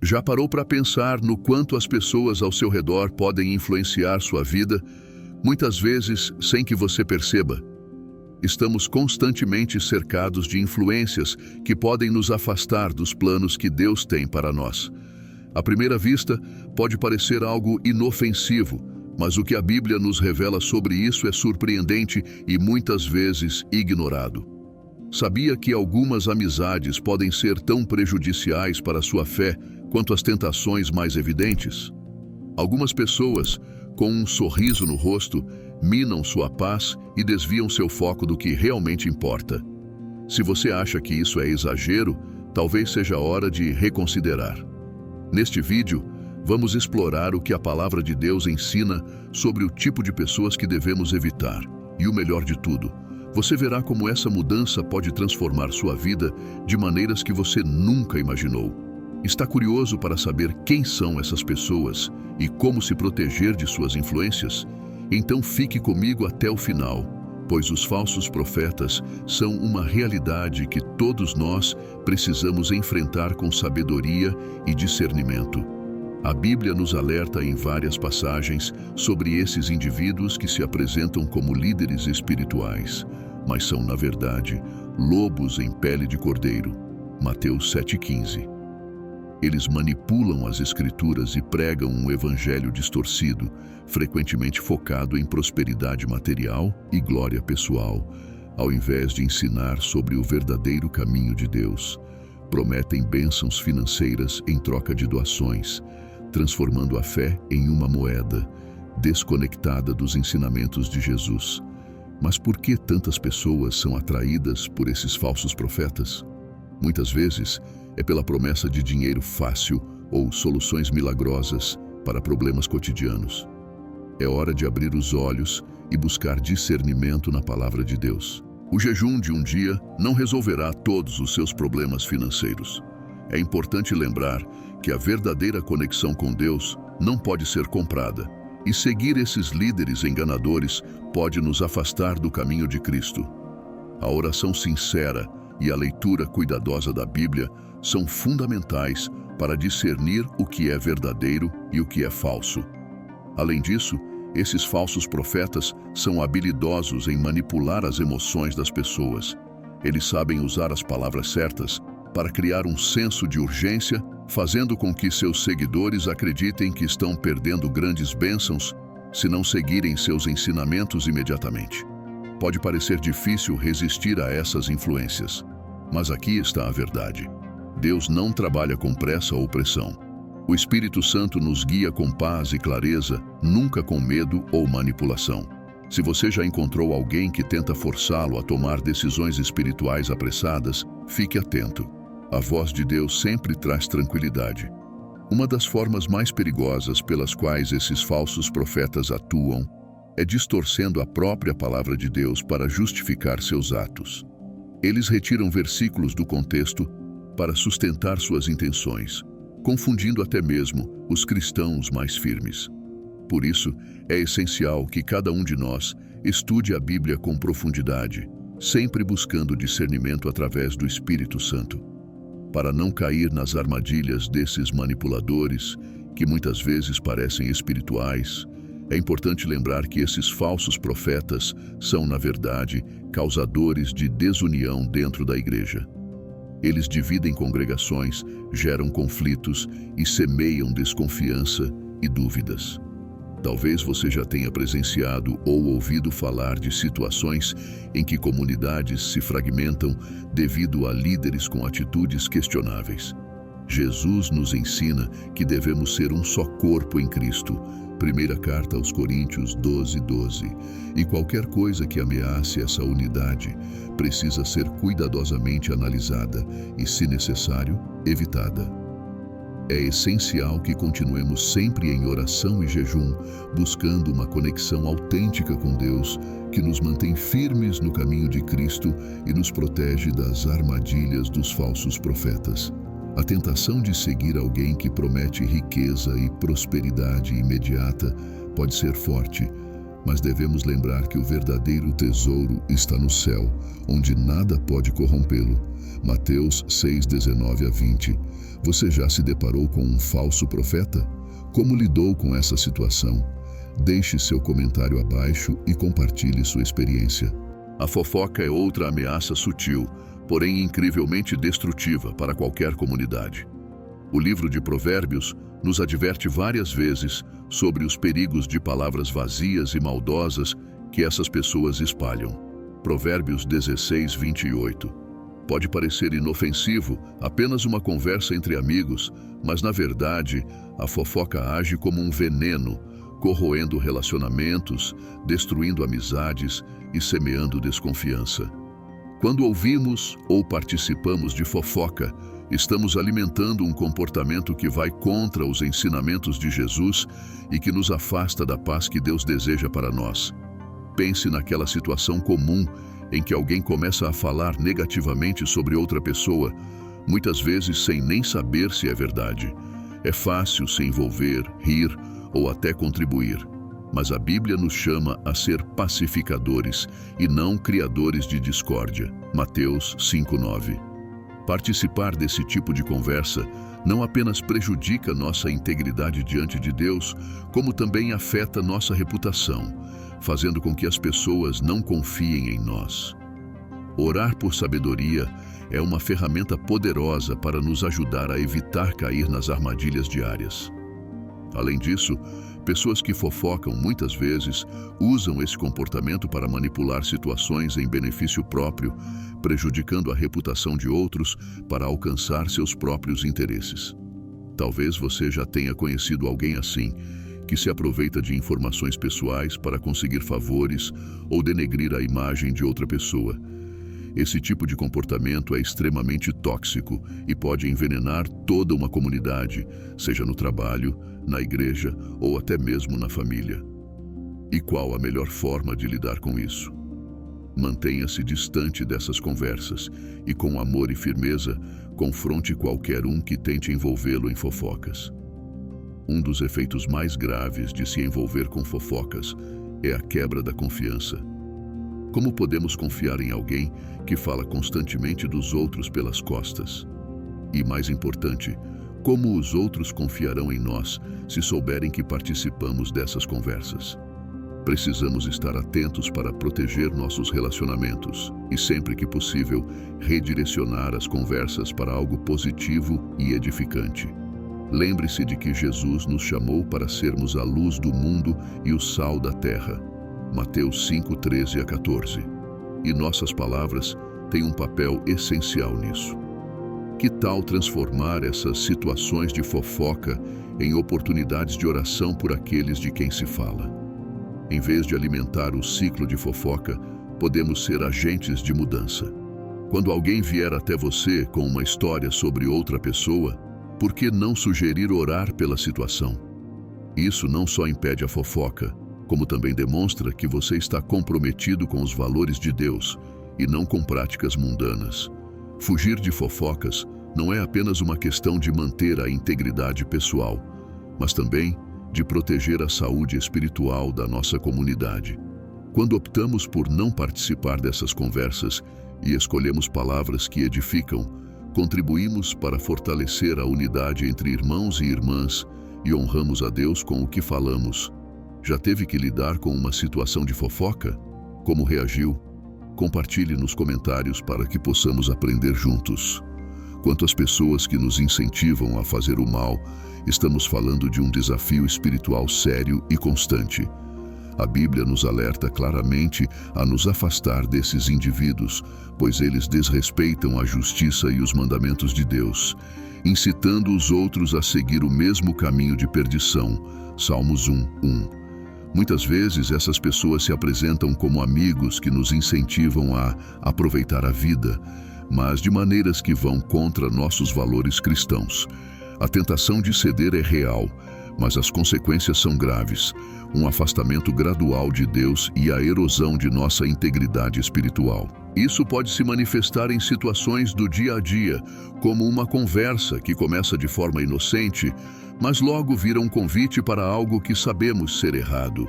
Já parou para pensar no quanto as pessoas ao seu redor podem influenciar sua vida, muitas vezes sem que você perceba? Estamos constantemente cercados de influências que podem nos afastar dos planos que Deus tem para nós. À primeira vista, pode parecer algo inofensivo, mas o que a Bíblia nos revela sobre isso é surpreendente e muitas vezes ignorado. Sabia que algumas amizades podem ser tão prejudiciais para a sua fé quanto as tentações mais evidentes? Algumas pessoas, com um sorriso no rosto, minam sua paz e desviam seu foco do que realmente importa. Se você acha que isso é exagero, talvez seja a hora de reconsiderar. Neste vídeo, vamos explorar o que a palavra de Deus ensina sobre o tipo de pessoas que devemos evitar. E o melhor de tudo, você verá como essa mudança pode transformar sua vida de maneiras que você nunca imaginou. Está curioso para saber quem são essas pessoas e como se proteger de suas influências? Então fique comigo até o final, pois os falsos profetas são uma realidade que todos nós precisamos enfrentar com sabedoria e discernimento. A Bíblia nos alerta em várias passagens sobre esses indivíduos que se apresentam como líderes espirituais, mas são, na verdade, lobos em pele de cordeiro. Mateus 7,15. Eles manipulam as Escrituras e pregam um evangelho distorcido, frequentemente focado em prosperidade material e glória pessoal, ao invés de ensinar sobre o verdadeiro caminho de Deus. Prometem bênçãos financeiras em troca de doações, transformando a fé em uma moeda, desconectada dos ensinamentos de Jesus. Mas por que tantas pessoas são atraídas por esses falsos profetas? Muitas vezes é pela promessa de dinheiro fácil ou soluções milagrosas para problemas cotidianos. É hora de abrir os olhos e buscar discernimento na palavra de Deus. O jejum de um dia não resolverá todos os seus problemas financeiros. É importante lembrar que a verdadeira conexão com Deus não pode ser comprada, e seguir esses líderes enganadores pode nos afastar do caminho de Cristo. A oração sincera e a leitura cuidadosa da Bíblia são fundamentais para discernir o que é verdadeiro e o que é falso. Além disso, esses falsos profetas são habilidosos em manipular as emoções das pessoas. Eles sabem usar as palavras certas para criar um senso de urgência, fazendo com que seus seguidores acreditem que estão perdendo grandes bênçãos se não seguirem seus ensinamentos imediatamente. Pode parecer difícil resistir a essas influências, mas aqui está a verdade. Deus não trabalha com pressa ou pressão. O Espírito Santo nos guia com paz e clareza, nunca com medo ou manipulação. Se você já encontrou alguém que tenta forçá-lo a tomar decisões espirituais apressadas, fique atento. A voz de Deus sempre traz tranquilidade. Uma das formas mais perigosas pelas quais esses falsos profetas atuam é distorcendo a própria palavra de Deus para justificar seus atos. Eles retiram versículos do contexto para sustentar suas intenções, confundindo até mesmo os cristãos mais firmes. Por isso, é essencial que cada um de nós estude a Bíblia com profundidade, sempre buscando discernimento através do Espírito Santo, para não cair nas armadilhas desses manipuladores que muitas vezes parecem espirituais. É importante lembrar que esses falsos profetas são, na verdade, causadores de desunião dentro da igreja. Eles dividem congregações, geram conflitos e semeiam desconfiança e dúvidas. Talvez você já tenha presenciado ou ouvido falar de situações em que comunidades se fragmentam devido a líderes com atitudes questionáveis. Jesus nos ensina que devemos ser um só corpo em Cristo. Primeira carta aos Coríntios 12:12. E qualquer coisa que ameace essa unidade precisa ser cuidadosamente analisada e, se necessário, evitada. É essencial que continuemos sempre em oração e jejum, buscando uma conexão autêntica com Deus, que nos mantém firmes no caminho de Cristo e nos protege das armadilhas dos falsos profetas. A tentação de seguir alguém que promete riqueza e prosperidade imediata pode ser forte, mas devemos lembrar que o verdadeiro tesouro está no céu, onde nada pode corrompê-lo. Mateus 6:19-20. Você já se deparou com um falso profeta? Como lidou com essa situação? Deixe seu comentário abaixo e compartilhe sua experiência. A fofoca é outra ameaça sutil, porém incrivelmente destrutiva para qualquer comunidade. O livro de Provérbios nos adverte várias vezes sobre os perigos de palavras vazias e maldosas que essas pessoas espalham. Provérbios 16, 28. Pode parecer inofensivo, apenas uma conversa entre amigos, mas na verdade, a fofoca age como um veneno, corroendo relacionamentos, destruindo amizades e semeando desconfiança. Quando ouvimos ou participamos de fofoca, estamos alimentando um comportamento que vai contra os ensinamentos de Jesus e que nos afasta da paz que Deus deseja para nós. Pense naquela situação comum em que alguém começa a falar negativamente sobre outra pessoa, muitas vezes sem nem saber se é verdade. É fácil se envolver, rir ou até contribuir, mas a Bíblia nos chama a ser pacificadores e não criadores de discórdia. Mateus 5:9. Participar desse tipo de conversa não apenas prejudica nossa integridade diante de Deus, como também afeta nossa reputação, fazendo com que as pessoas não confiem em nós. Orar por sabedoria é uma ferramenta poderosa para nos ajudar a evitar cair nas armadilhas diárias. Além disso, pessoas que fofocam muitas vezes usam esse comportamento para manipular situações em benefício próprio, prejudicando a reputação de outros para alcançar seus próprios interesses. Talvez você já tenha conhecido alguém assim, que se aproveita de informações pessoais para conseguir favores ou denegrir a imagem de outra pessoa. Esse tipo de comportamento é extremamente tóxico e pode envenenar toda uma comunidade, seja no trabalho, na igreja ou até mesmo na família. E qual a melhor forma de lidar com isso? Mantenha-se distante dessas conversas e, com amor e firmeza, confronte qualquer um que tente envolvê-lo em fofocas. Um dos efeitos mais graves de se envolver com fofocas é a quebra da confiança. Como podemos confiar em alguém que fala constantemente dos outros pelas costas? E, mais importante, como os outros confiarão em nós se souberem que participamos dessas conversas? Precisamos estar atentos para proteger nossos relacionamentos e, sempre que possível, redirecionar as conversas para algo positivo e edificante. Lembre-se de que Jesus nos chamou para sermos a luz do mundo e o sal da terra. Mateus 5, 13 a 14. E nossas palavras têm um papel essencial nisso. Que tal transformar essas situações de fofoca em oportunidades de oração por aqueles de quem se fala? Em vez de alimentar o ciclo de fofoca, podemos ser agentes de mudança. Quando alguém vier até você com uma história sobre outra pessoa, por que não sugerir orar pela situação? Isso não só impede a fofoca, como também demonstra que você está comprometido com os valores de Deus e não com práticas mundanas. Fugir de fofocas não é apenas uma questão de manter a integridade pessoal, mas também de proteger a saúde espiritual da nossa comunidade. Quando optamos por não participar dessas conversas e escolhemos palavras que edificam, contribuímos para fortalecer a unidade entre irmãos e irmãs e honramos a Deus com o que falamos. Já teve que lidar com uma situação de fofoca? Como reagiu? Compartilhe nos comentários para que possamos aprender juntos. Quanto às pessoas que nos incentivam a fazer o mal, estamos falando de um desafio espiritual sério e constante. A Bíblia nos alerta claramente a nos afastar desses indivíduos, pois eles desrespeitam a justiça e os mandamentos de Deus, incitando os outros a seguir o mesmo caminho de perdição. Salmos 1:1. Muitas vezes essas pessoas se apresentam como amigos que nos incentivam a aproveitar a vida, mas de maneiras que vão contra nossos valores cristãos. A tentação de ceder é real, mas as consequências são graves. Um afastamento gradual de Deus e a erosão de nossa integridade espiritual. Isso pode se manifestar em situações do dia a dia, como uma conversa que começa de forma inocente, mas logo vira um convite para algo que sabemos ser errado.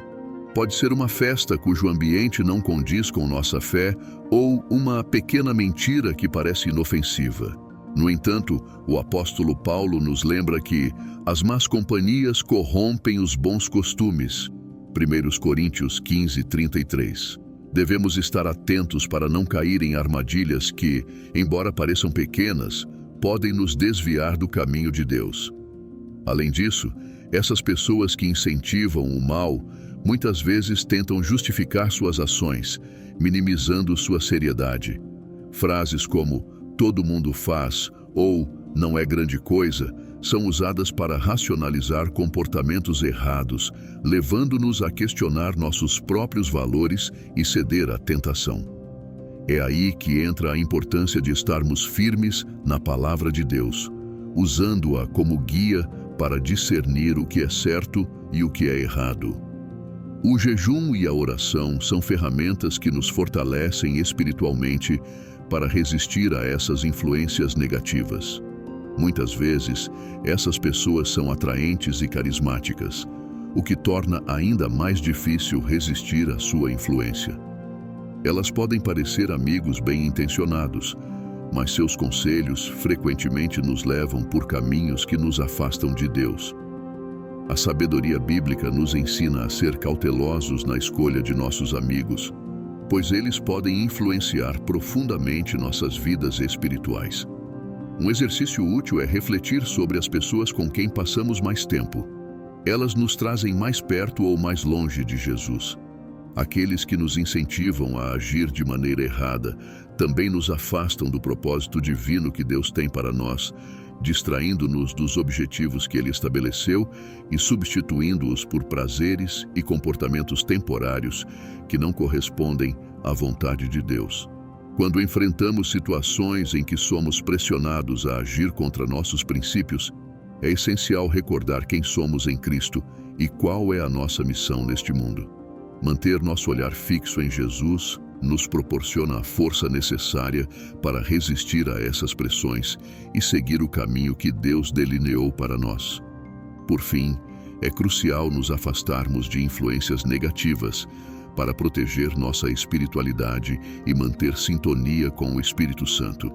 Pode ser uma festa cujo ambiente não condiz com nossa fé ou uma pequena mentira que parece inofensiva. No entanto, o apóstolo Paulo nos lembra que as más companhias corrompem os bons costumes. 1 Coríntios 15:33. Devemos estar atentos para não cair em armadilhas que, embora pareçam pequenas, podem nos desviar do caminho de Deus. Além disso, essas pessoas que incentivam o mal muitas vezes tentam justificar suas ações, minimizando sua seriedade. Frases como "todo mundo faz" ou "não é grande coisa" são usadas para racionalizar comportamentos errados, levando-nos a questionar nossos próprios valores e ceder à tentação. É aí que entra a importância de estarmos firmes na palavra de Deus, usando-a como guia para discernir o que é certo e o que é errado. O jejum e a oração são ferramentas que nos fortalecem espiritualmente para resistir a essas influências negativas. Muitas vezes, essas pessoas são atraentes e carismáticas, o que torna ainda mais difícil resistir à sua influência. Elas podem parecer amigos bem-intencionados, mas seus conselhos frequentemente nos levam por caminhos que nos afastam de Deus. A sabedoria bíblica nos ensina a ser cautelosos na escolha de nossos amigos, pois eles podem influenciar profundamente nossas vidas espirituais. Um exercício útil é refletir sobre as pessoas com quem passamos mais tempo. Elas nos trazem mais perto ou mais longe de Jesus. Aqueles que nos incentivam a agir de maneira errada também nos afastam do propósito divino que Deus tem para nós, distraindo-nos dos objetivos que Ele estabeleceu e substituindo-os por prazeres e comportamentos temporários que não correspondem à vontade de Deus. Quando enfrentamos situações em que somos pressionados a agir contra nossos princípios, é essencial recordar quem somos em Cristo e qual é a nossa missão neste mundo. Manter nosso olhar fixo em Jesus nos proporciona a força necessária para resistir a essas pressões e seguir o caminho que Deus delineou para nós. Por fim, é crucial nos afastarmos de influências negativas para proteger nossa espiritualidade e manter sintonia com o Espírito Santo.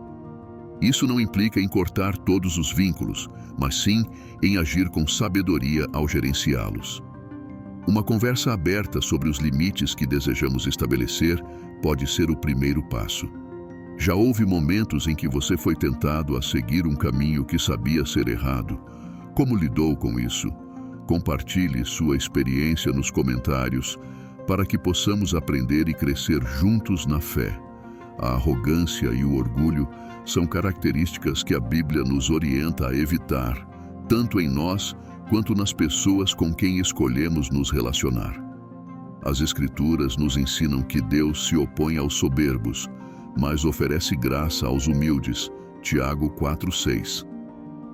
Isso não implica em cortar todos os vínculos, mas sim em agir com sabedoria ao gerenciá-los. Uma conversa aberta sobre os limites que desejamos estabelecer pode ser o primeiro passo. Já houve momentos em que você foi tentado a seguir um caminho que sabia ser errado. Como lidou com isso? Compartilhe sua experiência nos comentários para que possamos aprender e crescer juntos na fé. A arrogância e o orgulho são características que a Bíblia nos orienta a evitar, tanto em nós quanto nas pessoas com quem escolhemos nos relacionar. As Escrituras nos ensinam que Deus se opõe aos soberbos, mas oferece graça aos humildes. Tiago 4:6.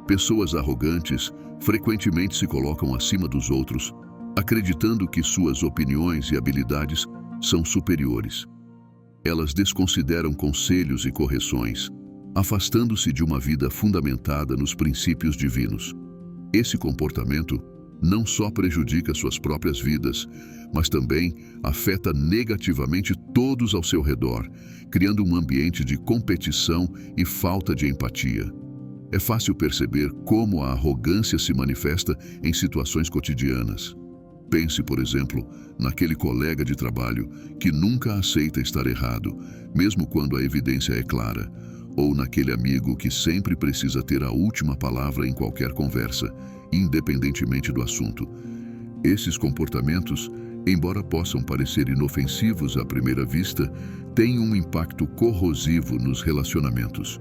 Pessoas arrogantes frequentemente se colocam acima dos outros, acreditando que suas opiniões e habilidades são superiores. Elas desconsideram conselhos e correções, afastando-se de uma vida fundamentada nos princípios divinos. Esse comportamento não só prejudica suas próprias vidas, mas também afeta negativamente todos ao seu redor, criando um ambiente de competição e falta de empatia. É fácil perceber como a arrogância se manifesta em situações cotidianas. Pense, por exemplo, naquele colega de trabalho que nunca aceita estar errado, mesmo quando a evidência é clara, ou naquele amigo que sempre precisa ter a última palavra em qualquer conversa, independentemente do assunto. Esses comportamentos, embora possam parecer inofensivos à primeira vista, têm um impacto corrosivo nos relacionamentos.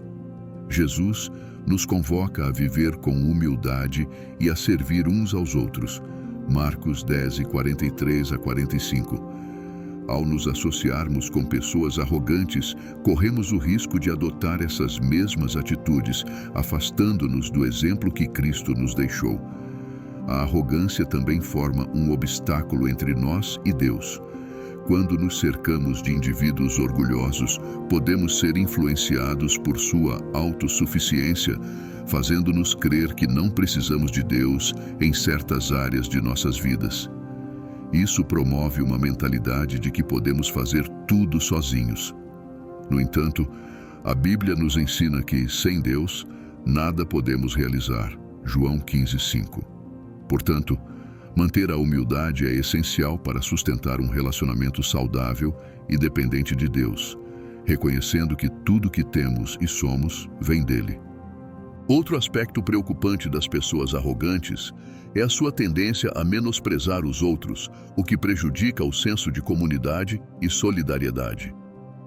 Jesus nos convoca a viver com humildade e a servir uns aos outros. Marcos 10:43-45. Ao nos associarmos com pessoas arrogantes, corremos o risco de adotar essas mesmas atitudes, afastando-nos do exemplo que Cristo nos deixou. A arrogância também forma um obstáculo entre nós e Deus. Quando nos cercamos de indivíduos orgulhosos, podemos ser influenciados por sua autossuficiência, fazendo-nos crer que não precisamos de Deus em certas áreas de nossas vidas. Isso promove uma mentalidade de que podemos fazer tudo sozinhos. No entanto, A Bíblia nos ensina que, sem Deus, nada podemos realizar. João 15:5. Portanto, manter a humildade é essencial para sustentar um relacionamento saudável e dependente de Deus, reconhecendo que tudo que temos e somos vem dele. Outro aspecto preocupante das pessoas arrogantes é a sua tendência a menosprezar os outros, o que prejudica o senso de comunidade e solidariedade.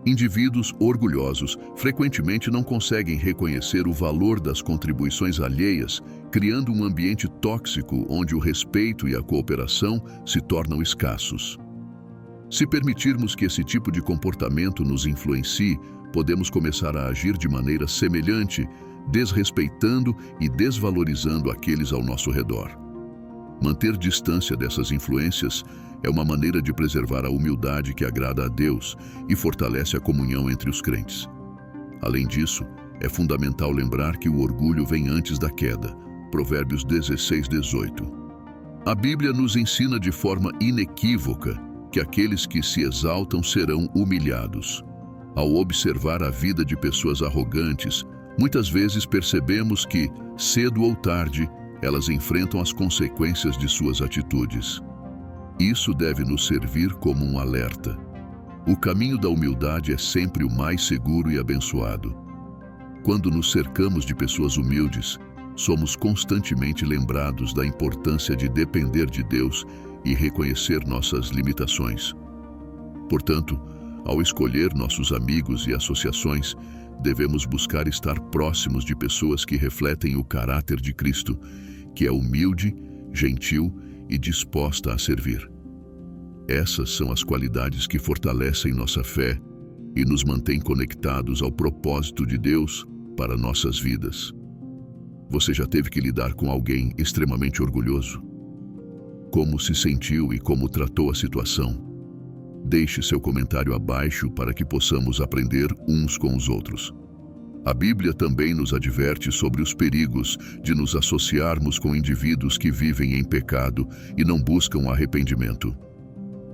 Indivíduos orgulhosos frequentemente não conseguem reconhecer o valor das contribuições alheias, criando um ambiente tóxico onde o respeito e a cooperação se tornam escassos. Se permitirmos que esse tipo de comportamento nos influencie, podemos começar a agir de maneira semelhante, desrespeitando e desvalorizando aqueles ao nosso redor. Manter distância dessas influências é uma maneira de preservar a humildade que agrada a Deus e fortalece a comunhão entre os crentes. Além disso, é fundamental lembrar que o orgulho vem antes da queda. Provérbios 16:18. A Bíblia nos ensina de forma inequívoca que aqueles que se exaltam serão humilhados. Ao observar a vida de pessoas arrogantes, muitas vezes percebemos que, cedo ou tarde, elas enfrentam as consequências de suas atitudes. Isso deve nos servir como um alerta. O caminho da humildade é sempre o mais seguro e abençoado. Quando nos cercamos de pessoas humildes, somos constantemente lembrados da importância de depender de Deus e reconhecer nossas limitações. Portanto, ao escolher nossos amigos e associações, devemos buscar estar próximos de pessoas que refletem o caráter de Cristo, que é humilde, gentil e disposta a servir. Essas são as qualidades que fortalecem nossa fé e nos mantêm conectados ao propósito de Deus para nossas vidas. Você já teve que lidar com alguém extremamente orgulhoso? Como se sentiu e como tratou a situação? Deixe seu comentário abaixo para que possamos aprender uns com os outros. A Bíblia também nos adverte sobre os perigos de nos associarmos com indivíduos que vivem em pecado e não buscam arrependimento.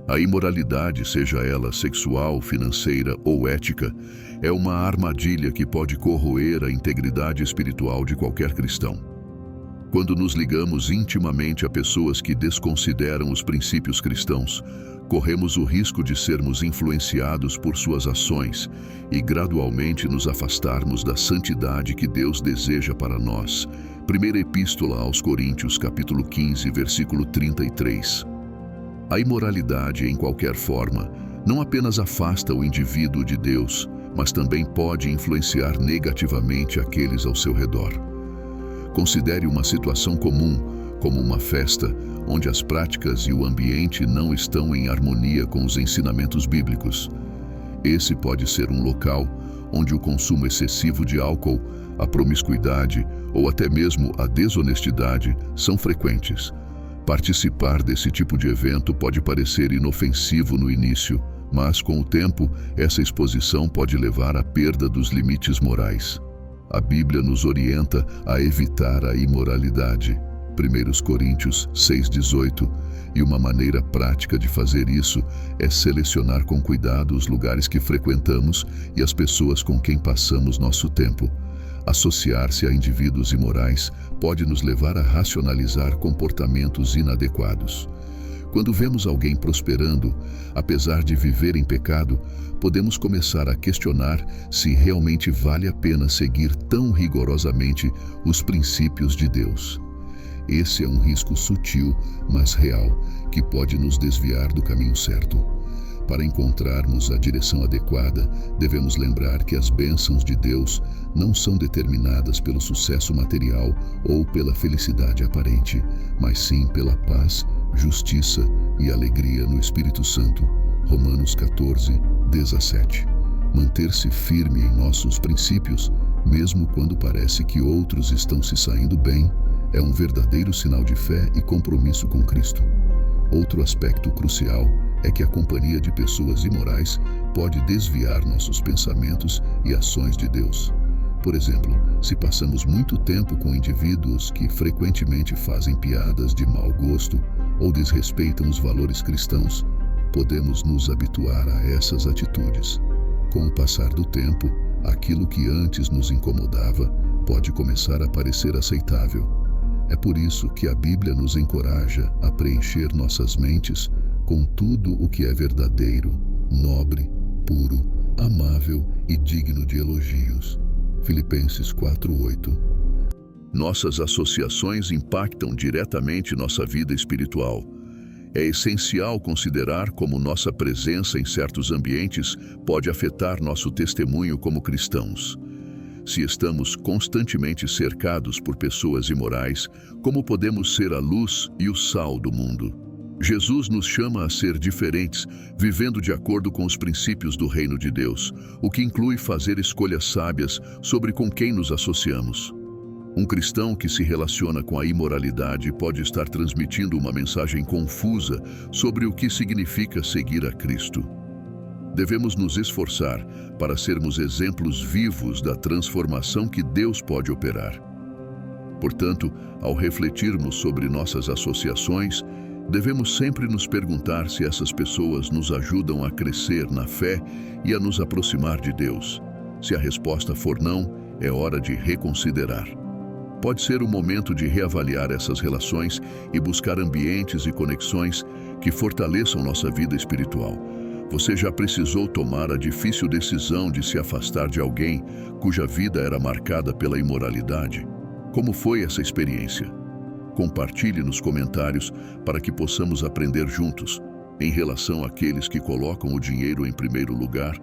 A imoralidade, seja ela sexual, financeira ou ética, é uma armadilha que pode corroer a integridade espiritual de qualquer cristão. Quando nos ligamos intimamente a pessoas que desconsideram os princípios cristãos, corremos o risco de sermos influenciados por suas ações e gradualmente nos afastarmos da santidade que Deus deseja para nós. Primeira Epístola aos Coríntios, capítulo 15, versículo 33. A imoralidade, em qualquer forma, não apenas afasta o indivíduo de Deus, mas também pode influenciar negativamente aqueles ao seu redor. Considere uma situação comum, como uma festa, onde as práticas e o ambiente não estão em harmonia com os ensinamentos bíblicos. Esse pode ser um local onde o consumo excessivo de álcool, a promiscuidade ou até mesmo a desonestidade são frequentes. Participar desse tipo de evento pode parecer inofensivo no início, mas com o tempo, essa exposição pode levar à perda dos limites morais. A Bíblia nos orienta a evitar a imoralidade. 1 Coríntios 6:18, e uma maneira prática de fazer isso é selecionar com cuidado os lugares que frequentamos e as pessoas com quem passamos nosso tempo. Associar-se a indivíduos imorais pode nos levar a racionalizar comportamentos inadequados. Quando vemos alguém prosperando, apesar de viver em pecado, podemos começar a questionar se realmente vale a pena seguir tão rigorosamente os princípios de Deus. Esse é um risco sutil, mas real, que pode nos desviar do caminho certo. Para encontrarmos a direção adequada, devemos lembrar que as bênçãos de Deus não são determinadas pelo sucesso material ou pela felicidade aparente, mas sim pela paz, justiça e alegria no Espírito Santo. Romanos 14:17. Manter-se firme em nossos princípios, mesmo quando parece que outros estão se saindo bem, é um verdadeiro sinal de fé e compromisso com Cristo. Outro aspecto crucial é que a companhia de pessoas imorais pode desviar nossos pensamentos e ações de Deus. Por exemplo, se passamos muito tempo com indivíduos que frequentemente fazem piadas de mau gosto ou desrespeitam os valores cristãos, podemos nos habituar a essas atitudes. Com o passar do tempo, Aquilo que antes nos incomodava pode começar a parecer aceitável. É por isso que a Bíblia nos encoraja a preencher nossas mentes com tudo o que é verdadeiro, nobre, puro, amável e digno de elogios. Filipenses 4:8. Nossas associações impactam diretamente nossa vida espiritual. É essencial considerar como nossa presença em certos ambientes pode afetar nosso testemunho como cristãos. Se estamos constantemente cercados por pessoas imorais, como podemos ser a luz e o sal do mundo? Jesus nos chama a ser diferentes, vivendo de acordo com os princípios do reino de Deus, o que inclui fazer escolhas sábias sobre com quem nos associamos. Um cristão que se relaciona com a imoralidade pode estar transmitindo uma mensagem confusa sobre o que significa seguir a Cristo. Devemos nos esforçar para sermos exemplos vivos da transformação que Deus pode operar. Portanto, ao refletirmos sobre nossas associações, devemos sempre nos perguntar se essas pessoas nos ajudam a crescer na fé e a nos aproximar de Deus. Se a resposta for não, é hora de reconsiderar. Pode ser o momento de reavaliar essas relações e buscar ambientes e conexões que fortaleçam nossa vida espiritual. Você já precisou tomar a difícil decisão de se afastar de alguém cuja vida era marcada pela imoralidade? Como foi essa experiência? Compartilhe nos comentários para que possamos aprender juntos. Em relação àqueles que colocam o dinheiro em primeiro lugar,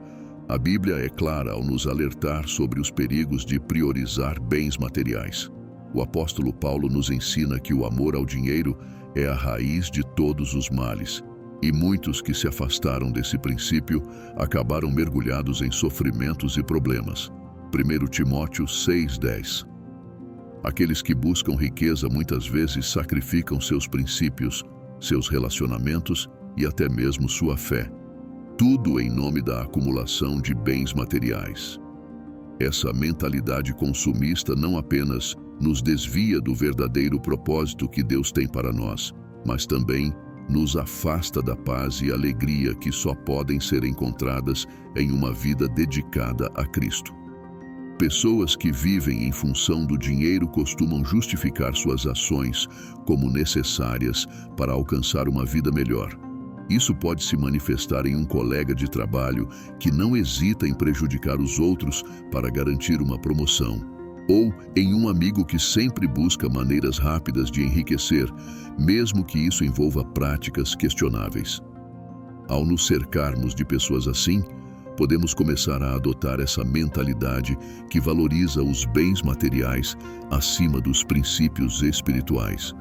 a Bíblia é clara ao nos alertar sobre os perigos de priorizar bens materiais. O apóstolo Paulo nos ensina que o amor ao dinheiro é a raiz de todos os males, e muitos que se afastaram desse princípio acabaram mergulhados em sofrimentos e problemas. 1 Timóteo 6:10. Aqueles que buscam riqueza muitas vezes sacrificam seus princípios, seus relacionamentos e até mesmo sua fé. Tudo em nome da acumulação de bens materiais. Essa mentalidade consumista não apenas nos desvia do verdadeiro propósito que Deus tem para nós, mas também nos afasta da paz e alegria que só podem ser encontradas em uma vida dedicada a Cristo. Pessoas que vivem em função do dinheiro costumam justificar suas ações como necessárias para alcançar uma vida melhor. Isso pode se manifestar em um colega de trabalho que não hesita em prejudicar os outros para garantir uma promoção, ou em um amigo que sempre busca maneiras rápidas de enriquecer, mesmo que isso envolva práticas questionáveis. Ao nos cercarmos de pessoas assim, podemos começar a adotar essa mentalidade que valoriza os bens materiais acima dos princípios espirituais.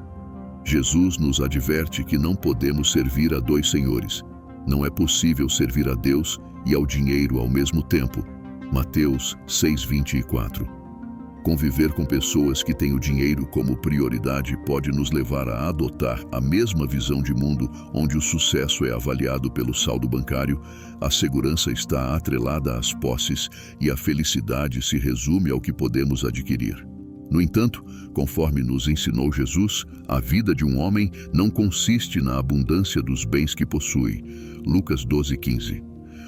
Jesus nos adverte que não podemos servir a dois senhores. Não é possível servir a Deus e ao dinheiro ao mesmo tempo. Mateus 6:24. Conviver com pessoas que têm o dinheiro como prioridade pode nos levar a adotar a mesma visão de mundo, onde o sucesso é avaliado pelo saldo bancário, a segurança está atrelada às posses e a felicidade se resume ao que podemos adquirir. No entanto, conforme nos ensinou Jesus, a vida de um homem não consiste na abundância dos bens que possui. Lucas 12:15.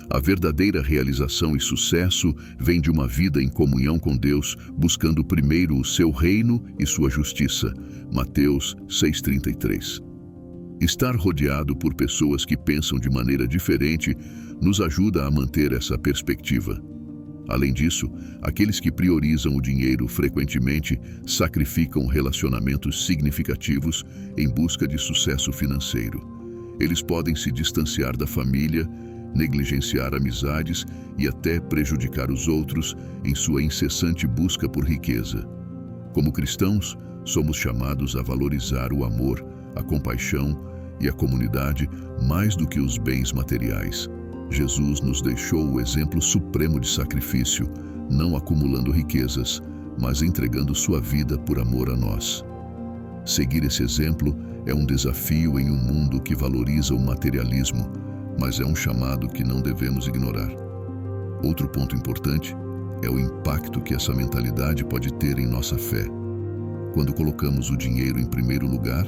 A verdadeira realização e sucesso vem de uma vida em comunhão com Deus, buscando primeiro o seu reino e sua justiça. Mateus 6:33. Estar rodeado por pessoas que pensam de maneira diferente nos ajuda a manter essa perspectiva. Além disso, aqueles que priorizam o dinheiro frequentemente sacrificam relacionamentos significativos em busca de sucesso financeiro. Eles podem se distanciar da família, negligenciar amizades e até prejudicar os outros em sua incessante busca por riqueza. Como cristãos, somos chamados a valorizar o amor, a compaixão e a comunidade mais do que os bens materiais. Jesus nos deixou o exemplo supremo de sacrifício, não acumulando riquezas, mas entregando sua vida por amor a nós. Seguir esse exemplo é um desafio em um mundo que valoriza o materialismo, mas é um chamado que não devemos ignorar. Outro ponto importante é o impacto que essa mentalidade pode ter em nossa fé. Quando colocamos o dinheiro em primeiro lugar,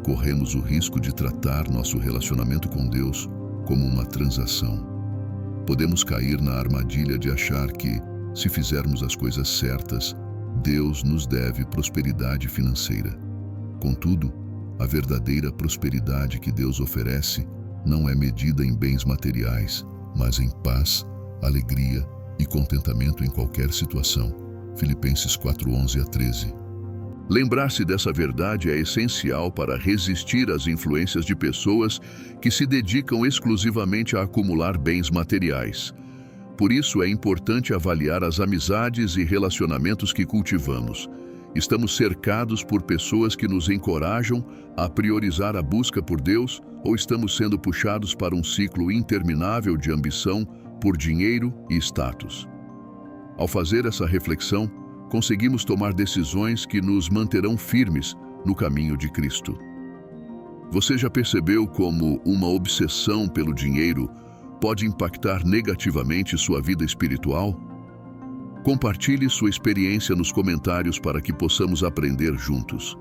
corremos o risco de tratar nosso relacionamento com Deus como uma transação. Podemos cair na armadilha de achar que, Se fizermos as coisas certas, Deus nos deve prosperidade financeira. Contudo, a verdadeira prosperidade que Deus oferece não é medida em bens materiais, mas em paz, alegria e contentamento em qualquer situação. Filipenses 4:11-13. Lembrar-se dessa verdade é essencial para resistir às influências de pessoas que se dedicam exclusivamente a acumular bens materiais. Por isso é importante avaliar as amizades e relacionamentos que cultivamos. Estamos cercados por pessoas que nos encorajam a priorizar a busca por Deus ou estamos sendo puxados para um ciclo interminável de ambição por dinheiro e status? Ao fazer essa reflexão, conseguimos tomar decisões que nos manterão firmes no caminho de Cristo. Você já percebeu como uma obsessão pelo dinheiro pode impactar negativamente sua vida espiritual? Compartilhe sua experiência nos comentários para que possamos aprender juntos.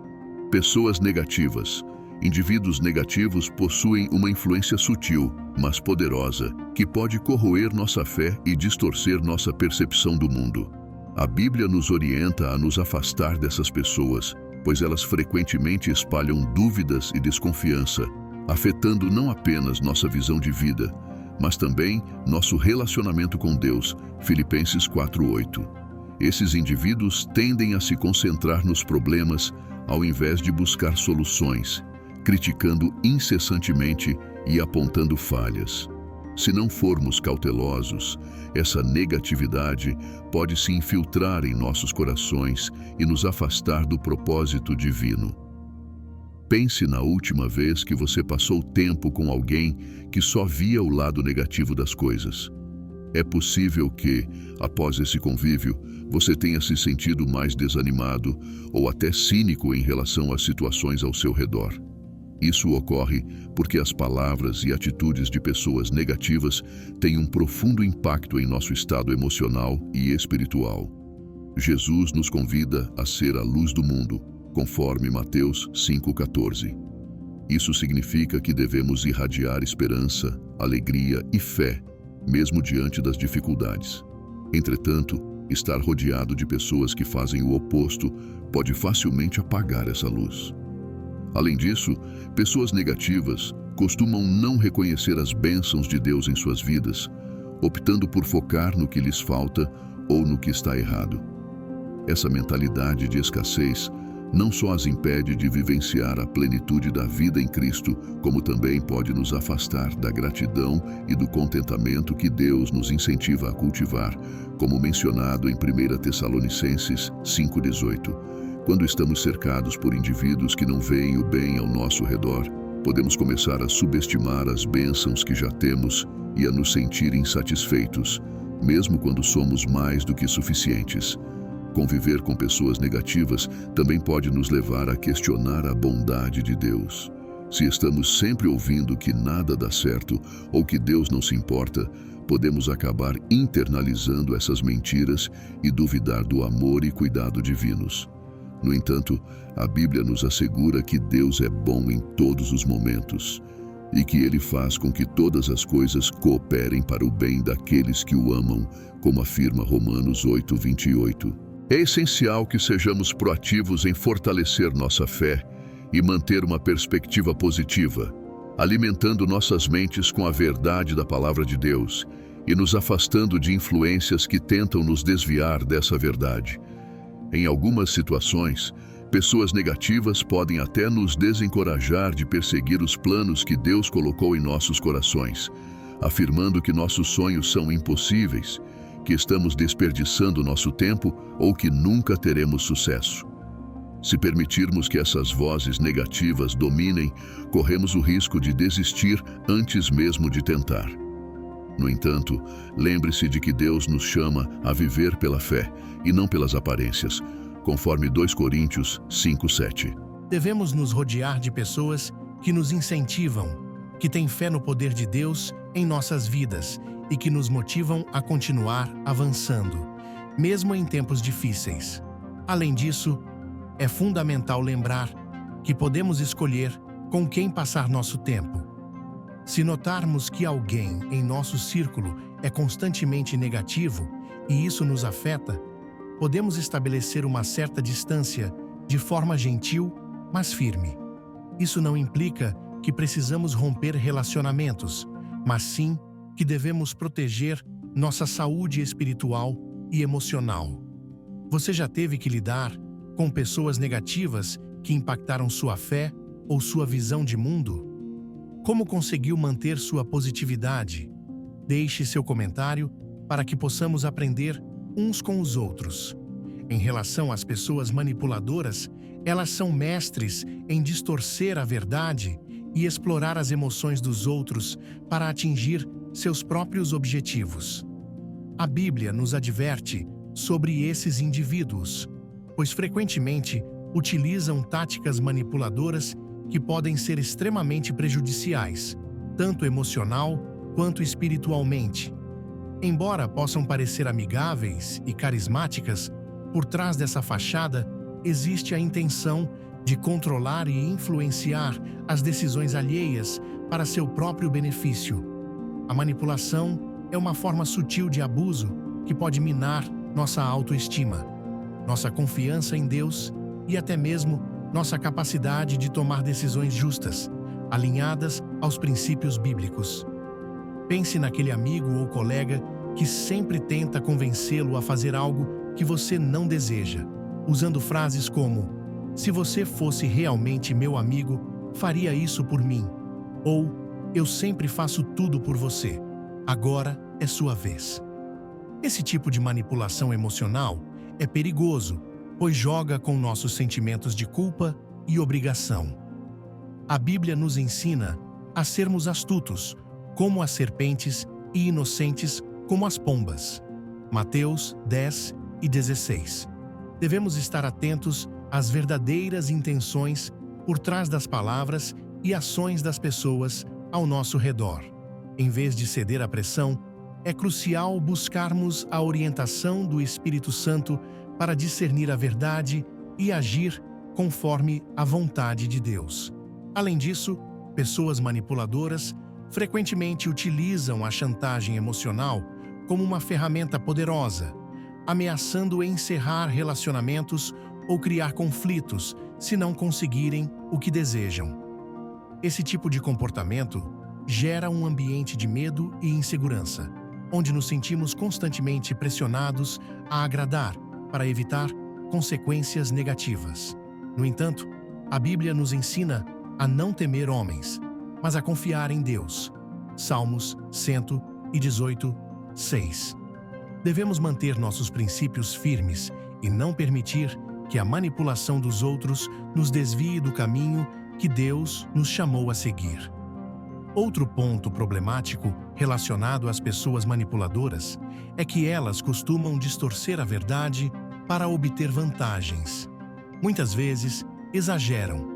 Pessoas negativas. Indivíduos negativos possuem uma influência sutil, mas poderosa, que pode corroer nossa fé e distorcer nossa percepção do mundo. A Bíblia nos orienta a nos afastar dessas pessoas, pois elas frequentemente espalham dúvidas e desconfiança, afetando não apenas nossa visão de vida, mas também nosso relacionamento com Deus. Filipenses 4:8. Esses indivíduos tendem a se concentrar nos problemas ao invés de buscar soluções, criticando incessantemente e apontando falhas. Se não formos cautelosos, essa negatividade pode se infiltrar em nossos corações e nos afastar do propósito divino. Pense na última vez que você passou tempo com alguém que só via o lado negativo das coisas. É possível que, após esse convívio, você tenha se sentido mais desanimado ou até cínico em relação às situações ao seu redor. Isso ocorre porque as palavras e atitudes de pessoas negativas têm um profundo impacto em nosso estado emocional e espiritual. Jesus nos convida a ser a luz do mundo, conforme Mateus 5:14. Isso significa que devemos irradiar esperança, alegria e fé, mesmo diante das dificuldades. Entretanto, estar rodeado de pessoas que fazem o oposto pode facilmente apagar essa luz. Além disso, pessoas negativas costumam não reconhecer as bênçãos de Deus em suas vidas, optando por focar no que lhes falta ou no que está errado. Essa mentalidade de escassez não só as impede de vivenciar a plenitude da vida em Cristo, como também pode nos afastar da gratidão e do contentamento que Deus nos incentiva a cultivar, como mencionado em 1 Tessalonicenses 5:18. Quando estamos cercados por indivíduos que não veem o bem ao nosso redor, podemos começar a subestimar as bênçãos que já temos e a nos sentir insatisfeitos, mesmo quando somos mais do que suficientes. Conviver com pessoas negativas também pode nos levar a questionar a bondade de Deus. Se estamos sempre ouvindo que nada dá certo ou que Deus não se importa, podemos acabar internalizando essas mentiras e duvidar do amor e cuidado divinos. No entanto, a Bíblia nos assegura que Deus é bom em todos os momentos e que Ele faz com que todas as coisas cooperem para o bem daqueles que o amam, como afirma Romanos 8:28. É essencial que sejamos proativos em fortalecer nossa fé e manter uma perspectiva positiva, alimentando nossas mentes com a verdade da Palavra de Deus e nos afastando de influências que tentam nos desviar dessa verdade. Em algumas situações, pessoas negativas podem até nos desencorajar de perseguir os planos que Deus colocou em nossos corações, afirmando que nossos sonhos são impossíveis, que estamos desperdiçando nosso tempo ou que nunca teremos sucesso. Se permitirmos que essas vozes negativas dominem, corremos o risco de desistir antes mesmo de tentar. No entanto, lembre-se de que Deus nos chama a viver pela fé e não pelas aparências, conforme 2 Coríntios 5:7. Devemos nos rodear de pessoas que nos incentivam, que têm fé no poder de Deus em nossas vidas e que nos motivam a continuar avançando, mesmo em tempos difíceis. Além disso, é fundamental lembrar que podemos escolher com quem passar nosso tempo. Se notarmos que alguém em nosso círculo é constantemente negativo, e isso nos afeta, podemos estabelecer uma certa distância de forma gentil, mas firme. Isso não implica que precisamos romper relacionamentos, mas sim que devemos proteger nossa saúde espiritual e emocional. Você já teve que lidar com pessoas negativas que impactaram sua fé ou sua visão de mundo? Como conseguiu manter sua positividade? Deixe seu comentário para que possamos aprender uns com os outros. Em relação às pessoas manipuladoras, elas são mestres em distorcer a verdade e explorar as emoções dos outros para atingir seus próprios objetivos. A Bíblia nos adverte sobre esses indivíduos, pois frequentemente utilizam táticas manipuladoras que podem ser extremamente prejudiciais, tanto emocional quanto espiritualmente. Embora possam parecer amigáveis e carismáticas, por trás dessa fachada existe a intenção de controlar e influenciar as decisões alheias para seu próprio benefício. A manipulação é uma forma sutil de abuso que pode minar nossa autoestima, nossa confiança em Deus e até mesmo nossa capacidade de tomar decisões justas, alinhadas aos princípios bíblicos. Pense naquele amigo ou colega que sempre tenta convencê-lo a fazer algo que você não deseja, usando frases como: "Se você fosse realmente meu amigo, faria isso por mim", ou "Eu sempre faço tudo por você, agora é sua vez". Esse tipo de manipulação emocional é perigoso, pois joga com nossos sentimentos de culpa e obrigação. A Bíblia nos ensina a sermos astutos, como as serpentes, e inocentes, como as pombas. Mateus 10:16. Devemos estar atentos às verdadeiras intenções por trás das palavras e ações das pessoas ao nosso redor. Em vez de ceder à pressão, é crucial buscarmos a orientação do Espírito Santo para discernir a verdade e agir conforme a vontade de Deus. Além disso, pessoas manipuladoras frequentemente utilizam a chantagem emocional como uma ferramenta poderosa, ameaçando encerrar relacionamentos ou criar conflitos se não conseguirem o que desejam. Esse tipo de comportamento gera um ambiente de medo e insegurança, onde nos sentimos constantemente pressionados a agradar para evitar consequências negativas. No entanto, a Bíblia nos ensina a não temer homens, mas a confiar em Deus. Salmos 118:6. Devemos manter nossos princípios firmes e não permitir que a manipulação dos outros nos desvie do caminho que Deus nos chamou a seguir. Outro ponto problemático relacionado às pessoas manipuladoras é que elas costumam distorcer a verdade para obter vantagens. Muitas vezes, exageram,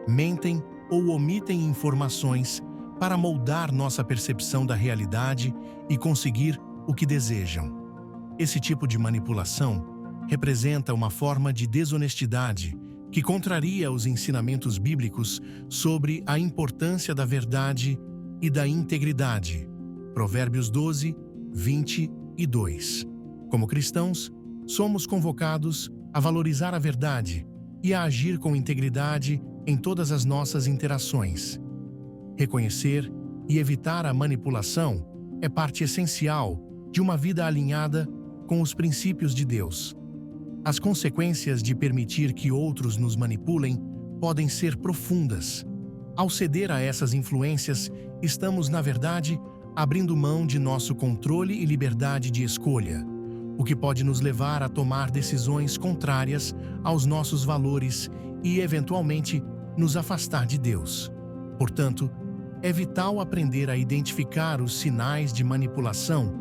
mentem ou omitem informações para moldar nossa percepção da realidade e conseguir o que desejam. Esse tipo de manipulação representa uma forma de desonestidade que contraria os ensinamentos bíblicos sobre a importância da verdade e da integridade. Provérbios 12:22. Como cristãos, somos convocados a valorizar a verdade e a agir com integridade em todas as nossas interações. Reconhecer e evitar a manipulação é parte essencial de uma vida alinhada com os princípios de Deus. As consequências de permitir que outros nos manipulem podem ser profundas. Ao ceder a essas influências, estamos, na verdade, abrindo mão de nosso controle e liberdade de escolha, o que pode nos levar a tomar decisões contrárias aos nossos valores e, eventualmente, nos afastar de Deus. Portanto, é vital aprender a identificar os sinais de manipulação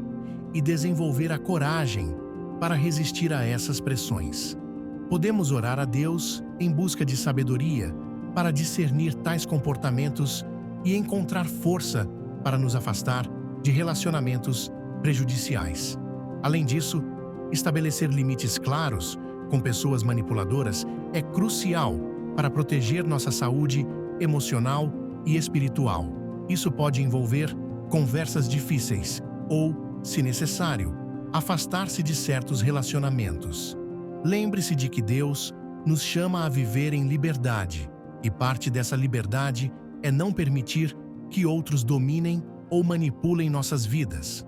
e desenvolver a coragem para resistir a essas pressões. Podemos orar a Deus em busca de sabedoria para discernir tais comportamentos e encontrar força para nos afastar de relacionamentos prejudiciais. Além disso, estabelecer limites claros com pessoas manipuladoras é crucial para proteger nossa saúde emocional e espiritual. Isso pode envolver conversas difíceis ou, se necessário, afastar-se de certos relacionamentos. Lembre-se de que Deus nos chama a viver em liberdade, e parte dessa liberdade é não permitir que outros dominem ou manipulem nossas vidas.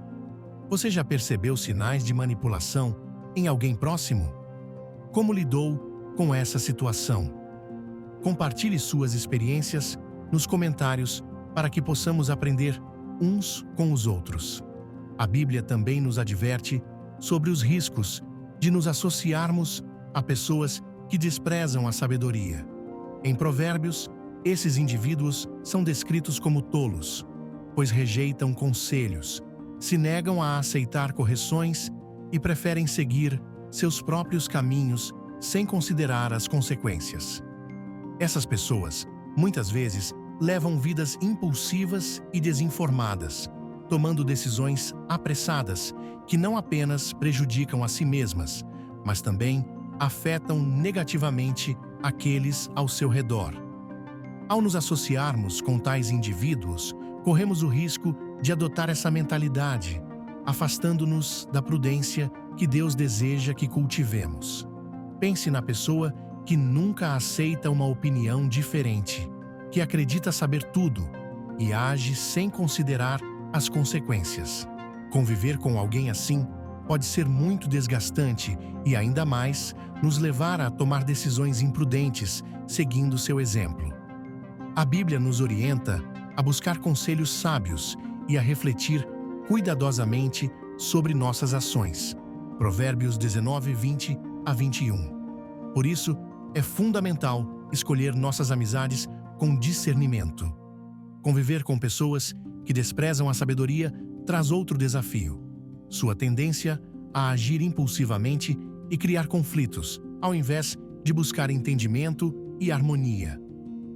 Você já percebeu sinais de manipulação em alguém próximo? Como lidou com essa situação? Compartilhe suas experiências nos comentários para que possamos aprender uns com os outros. A Bíblia também nos adverte sobre os riscos de nos associarmos a pessoas que desprezam a sabedoria. Em Provérbios, esses indivíduos são descritos como tolos, pois rejeitam conselhos, se negam a aceitar correções e preferem seguir seus próprios caminhos sem considerar as consequências. Essas pessoas, muitas vezes, levam vidas impulsivas e desinformadas, tomando decisões apressadas que não apenas prejudicam a si mesmas, mas também afetam negativamente aqueles ao seu redor. Ao nos associarmos com tais indivíduos, corremos o risco de adotar essa mentalidade, afastando-nos da prudência que Deus deseja que cultivemos. Pense na pessoa que nunca aceita uma opinião diferente, que acredita saber tudo e age sem considerar as consequências. Conviver com alguém assim pode ser muito desgastante e, ainda mais, nos levar a tomar decisões imprudentes, seguindo seu exemplo. A Bíblia nos orienta a buscar conselhos sábios e a refletir cuidadosamente sobre nossas ações. Provérbios 19, 20 a 21. Por isso, é fundamental escolher nossas amizades com discernimento. Conviver com pessoas que desprezam a sabedoria traz outro desafio: sua tendência a agir impulsivamente e criar conflitos, ao invés de buscar entendimento e harmonia.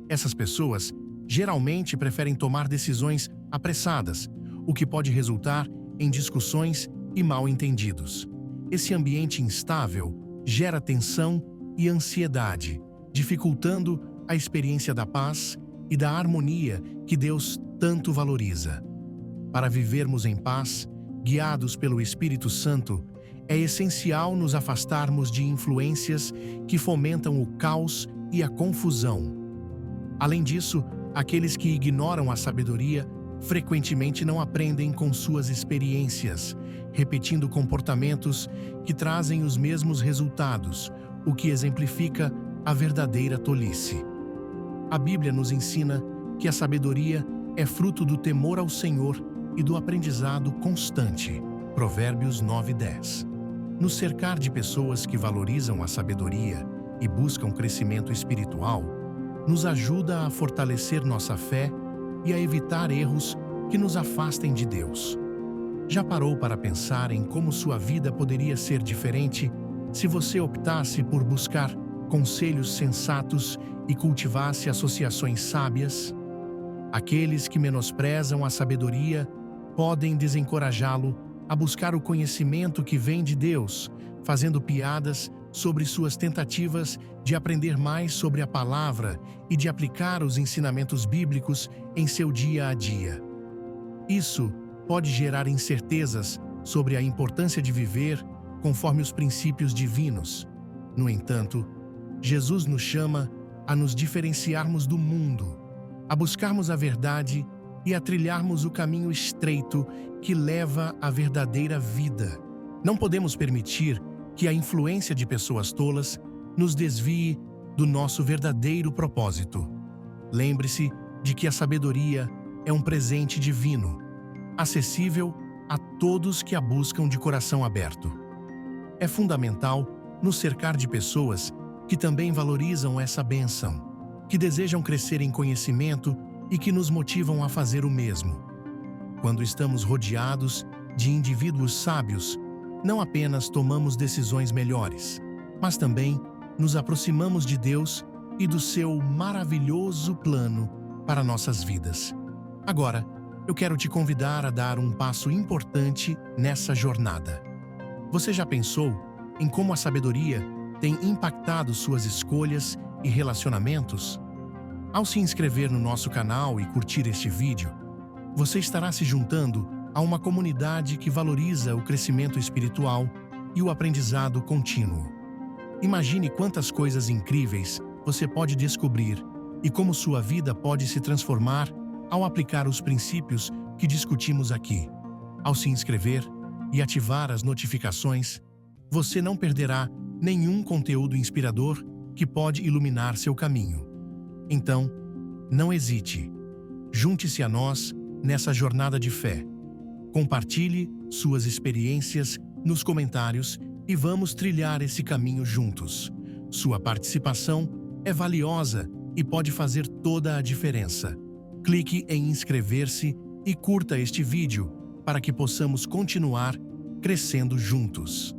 Essas pessoas geralmente preferem tomar decisões apressadas, o que pode resultar em discussões e mal-entendidos. Esse ambiente instável gera tensão e ansiedade, dificultando a experiência da paz e da harmonia que Deus tanto valoriza. Para vivermos em paz, guiados pelo Espírito Santo, é essencial nos afastarmos de influências que fomentam o caos e a confusão. Além disso, aqueles que ignoram a sabedoria frequentemente não aprendem com suas experiências, repetindo comportamentos que trazem os mesmos resultados, o que exemplifica a verdadeira tolice. A Bíblia nos ensina que a sabedoria é fruto do temor ao Senhor e do aprendizado constante. Provérbios 9:10. Nos cercar de pessoas que valorizam a sabedoria e buscam crescimento espiritual, nos ajuda a fortalecer nossa fé e a evitar erros que nos afastem de Deus. Já parou para pensar em como sua vida poderia ser diferente se você optasse por buscar conselhos sensatos e cultivasse associações sábias? Aqueles que menosprezam a sabedoria podem desencorajá-lo a buscar o conhecimento que vem de Deus, fazendo piadas sobre suas tentativas de aprender mais sobre a palavra e de aplicar os ensinamentos bíblicos em seu dia a dia. Isso pode gerar incertezas sobre a importância de viver conforme os princípios divinos. No entanto, Jesus nos chama a nos diferenciarmos do mundo, a buscarmos a verdade e a trilharmos o caminho estreito que leva à verdadeira vida. Não podemos permitir que a influência de pessoas tolas nos desvie do nosso verdadeiro propósito. Lembre-se de que a sabedoria é um presente divino, acessível a todos que a buscam de coração aberto. É fundamental nos cercar de pessoas que também valorizam essa bênção, que desejam crescer em conhecimento e que nos motivam a fazer o mesmo. Quando estamos rodeados de indivíduos sábios, não apenas tomamos decisões melhores, mas também nos aproximamos de Deus e do seu maravilhoso plano para nossas vidas. Agora, eu quero te convidar a dar um passo importante nessa jornada. Você já pensou em como a sabedoria tem impactado suas escolhas e relacionamentos? Ao se inscrever no nosso canal e curtir este vídeo, você estará se juntando a uma comunidade que valoriza o crescimento espiritual e o aprendizado contínuo. Imagine quantas coisas incríveis você pode descobrir e como sua vida pode se transformar ao aplicar os princípios que discutimos aqui. Ao se inscrever e ativar as notificações, você não perderá nenhum conteúdo inspirador que pode iluminar seu caminho. Então, não hesite. Junte-se a nós nessa jornada de fé. Compartilhe suas experiências nos comentários e vamos trilhar esse caminho juntos. Sua participação é valiosa e pode fazer toda a diferença. Clique em inscrever-se e curta este vídeo para que possamos continuar crescendo juntos.